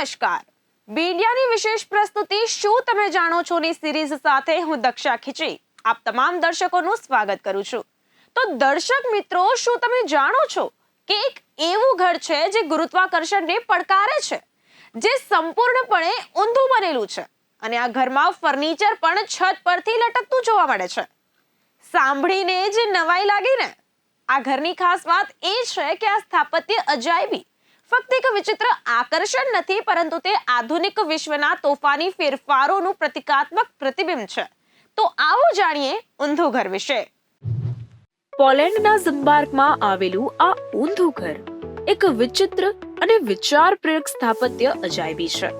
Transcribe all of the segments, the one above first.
નમસ્કાર. બીડિયાની વિશેષ પ્રસ્તુતિ શું તમે જાણો છો ની સિરીઝ સાથે હું દક્ષા ખીચી આપ તમામ દર્શકોનું સ્વાગત કરું છું. તો દર્શક મિત્રો, શું તમે જાણો છો કે એક એવું ઘર છે જે ગુરુત્વાકર્ષણને પડકારે છે, જે સંપૂર્ણપણે ઊંધું બનેલું છે અને આ ઘરમાં ફર્નિચર પણ છત પરથી લટકતું જોવા મળે છે. સાંભળીને જ નવાઈ લાગી ને? આ ઘરની ખાસ વાત એ છે કે આ સ્થાપત્ય અજાયબી ફક્ત એક વિચિત્ર આકર્ષણ નથી, પરંતુ તે આધુનિક વિશ્વના તોફાની ફેરફારોનું પ્રતિકાત્મક પ્રતિબિંબ છે. તો આવો જાણીએ ઊંધું ઘર વિશે. પોલેન્ડના ઝિમ્બાર્કમાં આવેલું આ ઊંધું ઘર એક વિચિત્ર અને વિચારપ્રેરક સ્થાપત્ય અજાયબી છે.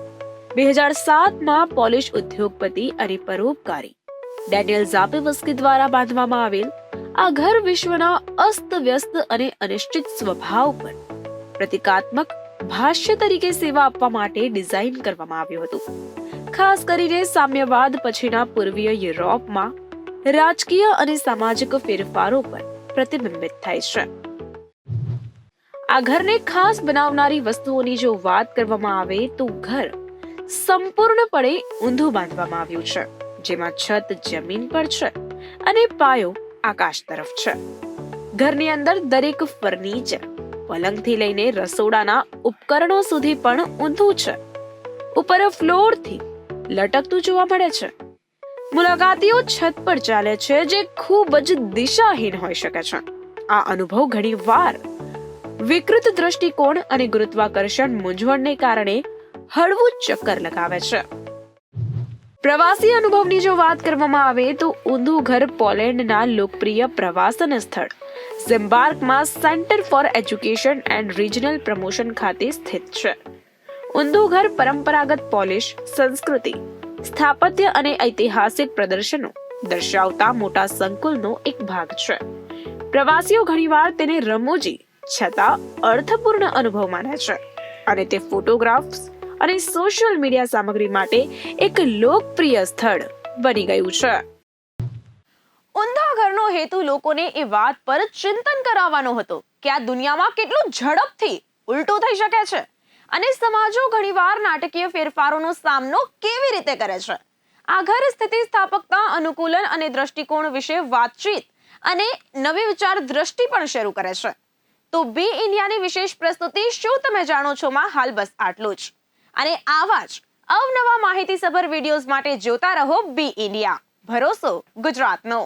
2007માં પોલિશ ઉદ્યોગપતિ અને પરોપકારી ડેનિયલ ઝાપેવસ્કી દ્વારા બાંધવામાં આવેલ આ ઘર વિશ્વના અસ્તવ્યસ્ત અને અનિશ્ચિત સ્વભાવ પર પ્રતિકાત્મક ભાષ્ય તરીકે સેવા આપવા માટે ડિઝાઇન કરવામાં આવ્યું હતું. ખાસ કરીને સામ્યવાદ પછીના પૂર્વીય યુરોપમાં રાજકીય અને સામાજિક ફેરફારો પર પ્રતિબિંબિત થાય છે. આ ઘરને ખાસ બનાવનારી વસ્તુઓની જો વાત કરવામાં આવે તો ઘર સંપૂર્ણપણે ઊંધું બાંધવામાં આવ્યું છે, જેમાં છત જમીન પર છે અને પાયો આકાશ તરફ છે. ઘરની અંદર દરેક ફર્નિચર, પલંગથી લઈને રસોડાના ઉપકરણો સુધી પણ ઊંધું છે. ઉપર ફ્લોરથી લટકતું જોવા મળે છે. મુલાકાતીઓ છત પર ચાલે છે, જે ખૂબ જ દિશાહીન હોઈ શકે છે. આ અનુભવ ઘણીવાર વિકૃત દ્રષ્ટિકોણ અને ગુરુત્વાકર્ષણ મૂંઝવણને કારણે હળવું ચક્કર લગાવે છે. પ્રવાસી અનુભવની જો વાત કરવામાં આવે તો ઊંધું ઘર પોલેન્ડના લોકપ્રિય પ્રવાસન સ્થળ ઝિમ્બાર્કમાં centre for education and regional promotion ખાતે સ્થિત છે. ઊંધું ઘર પરંપરાગત પોલિશ સંસ્કૃતિ, સ્થાપત્ય અને ઐતિહાસિક પ્રદર્શનો દર્શાવતા મોટા સંકુલનો એક ભાગ છે. પ્રવાસીઓ ઘણીવાર તેને રમૂજી છતાં અર્થપૂર્ણ અનુભવ માને છે અને તે ફોટોગ્રાફ્સ અને સોશિયલ મીડિયા સામગ્રી માટે એક લોકપ્રિય સ્થળ બની ગયું છે. ઊંધા ઘરનો હેતુ લોકોને એ વાત પર ચિંતન કરાવવાનો હતો કે આ દુનિયામાં કેટલું ઝડપથી ઉલટું થઈ શકે છે અને સમાજો ઘણીવાર નાટકીય ફેરફારોનો સામનો કેવી રીતે કરે છે. આ ઘર સ્થિતિસ્થાપકતા, અનુકૂલન અને દ્રષ્ટિકોણ વિશે વાતચીત અને નવી વિચાર દ્રષ્ટિ પણ શરૂ કરે છે. તો બી ઇન્ડિયાની વિશેષ પ્રસ્તુતિ શું તમે જાણો છો માં હાલ બસ આટલું જ. અને આવા જ અવનવા માહિતીસભર વિડીયોઝ માટે જોતા રહો બી ઇન્ડિયા, ભરોસો ગુજરાતનો.